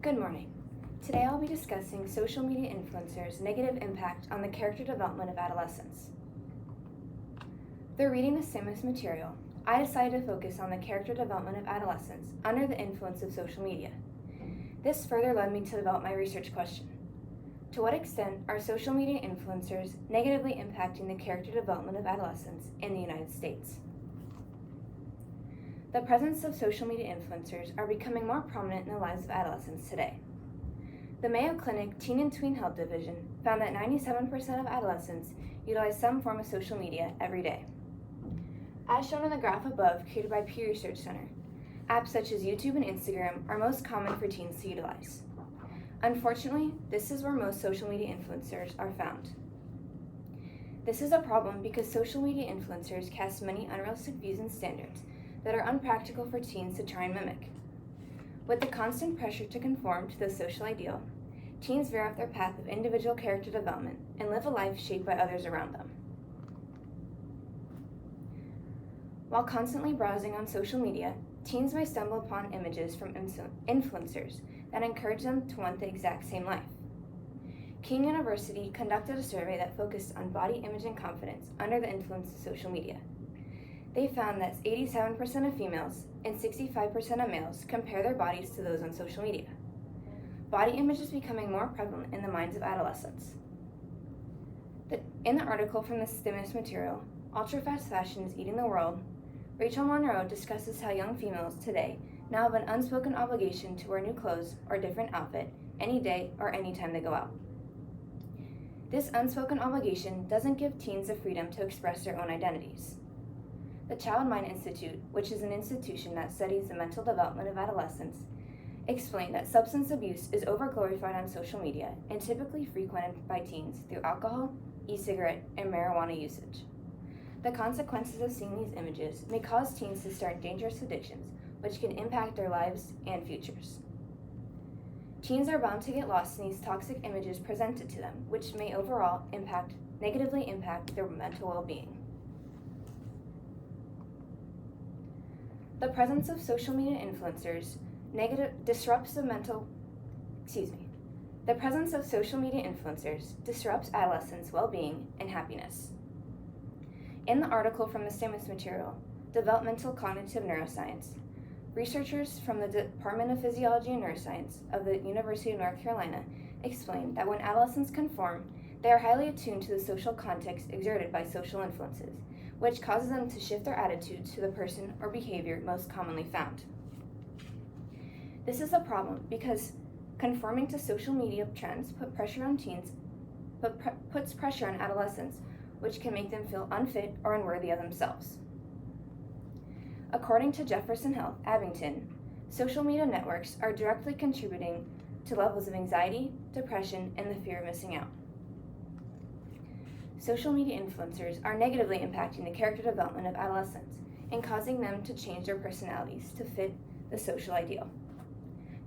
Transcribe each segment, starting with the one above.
Good morning. Today I'll be discussing social media influencers' negative impact on the character development of adolescents. Through reading the stimulus material, I decided to focus on the character development of adolescents under the influence of social media. This further led me to develop my research question. To what extent are social media influencers negatively impacting the character development of adolescents in the United States? The presence of social media influencers are becoming more prominent in the lives of adolescents today. The Mayo Clinic Teen and Tween Health Division found that 97% of adolescents utilize some form of social media every day. As shown in the graph above created by Pew Research Center, apps such as YouTube and Instagram are most common for teens to utilize. Unfortunately, this is where most social media influencers are found. This is a problem because social media influencers cast many unrealistic views and standards that are unpractical for teens to try and mimic. With the constant pressure to conform to the social ideal, teens veer off their path of individual character development and live a life shaped by others around them. While constantly browsing on social media, teens may stumble upon images from influencers that encourage them to want the exact same life. King University conducted a survey that focused on body image and confidence under the influence of social media. They found that 87% of females and 65% of males compare their bodies to those on social media. Body image is becoming more prevalent in the minds of adolescents. In the article from the stimulus material, Ultra-Fast Fashion is Eating the World, Rachel Monroe discusses how young females today now have an unspoken obligation to wear new clothes or a different outfit any day or any time they go out. This unspoken obligation doesn't give teens the freedom to express their own identities. The Child Mind Institute, which is an institution that studies the mental development of adolescents, explained that substance abuse is overglorified on social media and typically frequented by teens through alcohol, e-cigarette, and marijuana usage. The consequences of seeing these images may cause teens to start dangerous addictions, which can impact their lives and futures. Teens are bound to get lost in these toxic images presented to them, which may overall negatively impact their mental well-being. The presence of social media influencers disrupts adolescents' well-being and happiness. In the article from the stimulus material, Developmental Cognitive Neuroscience, researchers from the Department of Physiology and Neuroscience of the University of North Carolina explained that when adolescents conform, they are highly attuned to the social context exerted by social influences, which causes them to shift their attitude to the person or behavior most commonly found. This is a problem because conforming to social media trends puts pressure on adolescents, which can make them feel unfit or unworthy of themselves. According to Jefferson Health, Abington, social media networks are directly contributing to levels of anxiety, depression, and the fear of missing out. Social media influencers are negatively impacting the character development of adolescents and causing them to change their personalities to fit the social ideal.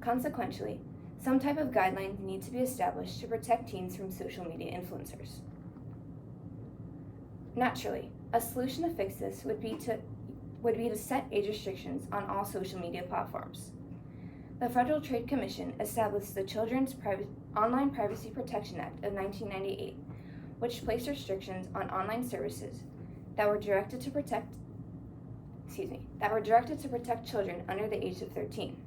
Consequently, some type of guidelines need to be established to protect teens from social media influencers. Naturally, a solution to fix this would be to set age restrictions on all social media platforms. The Federal Trade Commission established the Children's Online Privacy Protection Act of 1998, which placed restrictions on online services that were directed to protect children under the age of 13.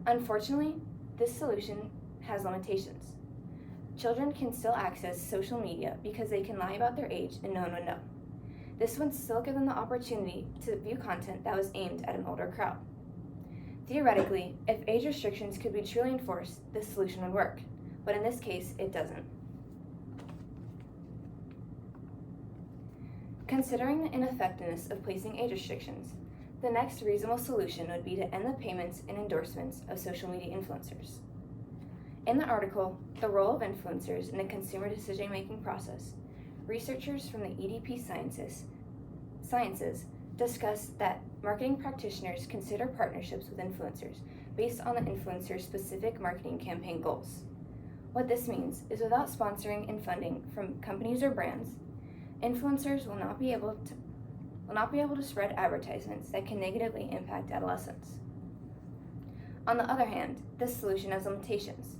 Unfortunately, this solution has limitations. Children can still access social media because they can lie about their age and no one would know. This would still give them the opportunity to view content that was aimed at an older crowd. Theoretically, if age restrictions could be truly enforced, this solution would work, but in this case, it doesn't. Considering the ineffectiveness of placing age restrictions, the next reasonable solution would be to end the payments and endorsements of social media influencers. In the article, The Role of Influencers in the Consumer Decision-Making Process, researchers from the EDP Sciences discussed that marketing practitioners consider partnerships with influencers based on the influencer's specific marketing campaign goals. What this means is without sponsoring and funding from companies or brands, influencers will not be able to spread advertisements that can negatively impact adolescents. On the other hand, this solution has limitations.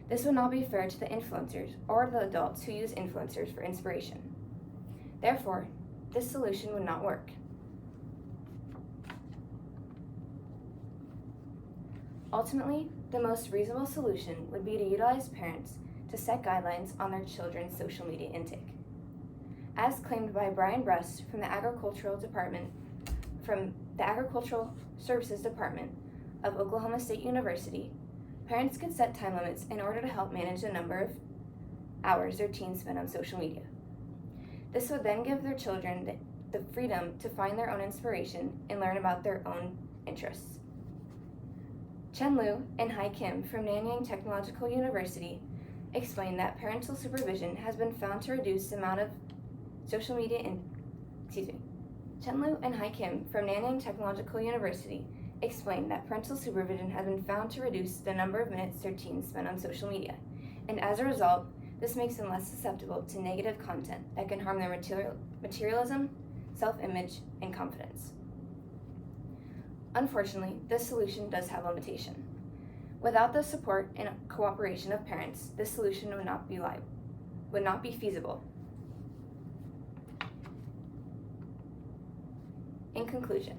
This would not be fair to the influencers or the adults who use influencers for inspiration. Therefore, this solution would not work. Ultimately, the most reasonable solution would be to utilize parents to set guidelines on their children's social media intake. As claimed by Brian Bruss from the Agricultural Services Department of Oklahoma State University, parents could set time limits in order to help manage the number of hours their teens spend on social media. This would then give their children the freedom to find their own inspiration and learn about their own interests. Chen Liu and Hai Kim from Nanyang Technological University explained that parental supervision has been found to reduce the amount of social media Chen Liu and Hai Kim from Nanyang Technological University explained that parental supervision has been found to reduce the number of minutes their teens spend on social media, and as a result, this makes them less susceptible to negative content that can harm their materialism, self-image, and confidence. Unfortunately, this solution does have limitation. Without the support and cooperation of parents, this solution would not be feasible. In conclusion,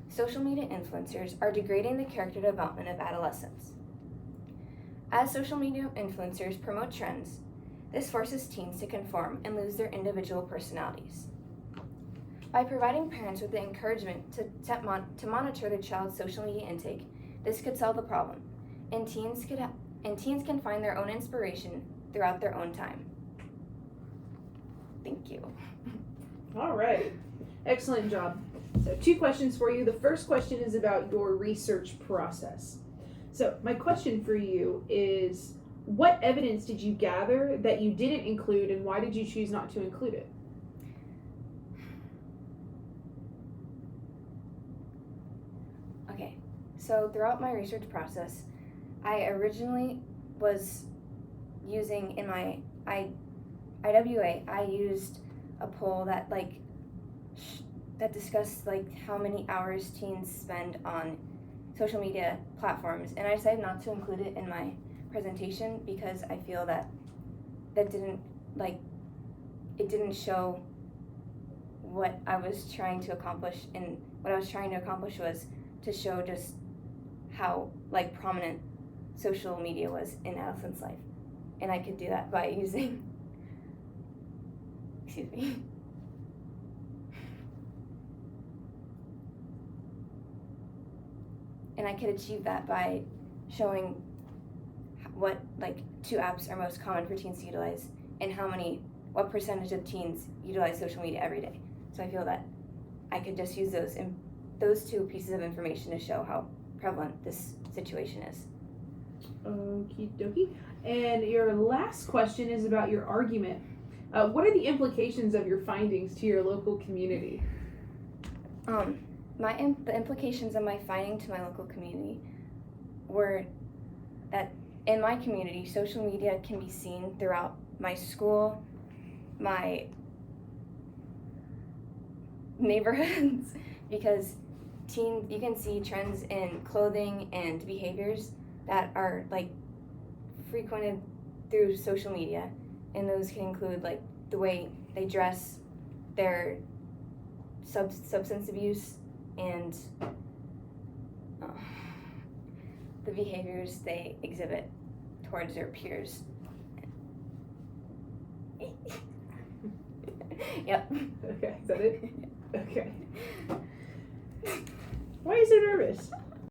social media influencers are degrading the character development of adolescents. As social media influencers promote trends, this forces teens to conform and lose their individual personalities. By providing parents with the encouragement to monitor their child's social media intake, this could solve the problem, and teens can find their own inspiration throughout their own time. Thank you. All right. Excellent job. So 2 questions for you. The first question is about your research process. So my question for you is, what evidence did you gather that you didn't include, and why did you choose not to include it? Okay, so throughout my research process, I originally was using in my IWA, I used a poll that that discussed how many hours teens spend on social media platforms, and I decided not to include it in my presentation because I feel that didn't it didn't show what I was trying to accomplish, and what I was trying to accomplish was to show just how prominent social media was in adolescents' life, and I could do that by using and I could achieve that by showing what 2 apps are most common for teens to utilize, and what percentage of teens utilize social media every day. So I feel that I could just use those 2 pieces of information to show how prevalent this situation is. Okie dokie. And your last question is about your argument. What are the implications of your findings to your local community? The implications of my finding to my local community were that in my community, social media can be seen throughout my school, my neighborhoods, because you can see trends in clothing and behaviors that are frequented through social media, and those can include the way they dress, their substance abuse, and the behaviors they exhibit towards their peers. Yep. Okay, is that it? Okay. Why are you so nervous?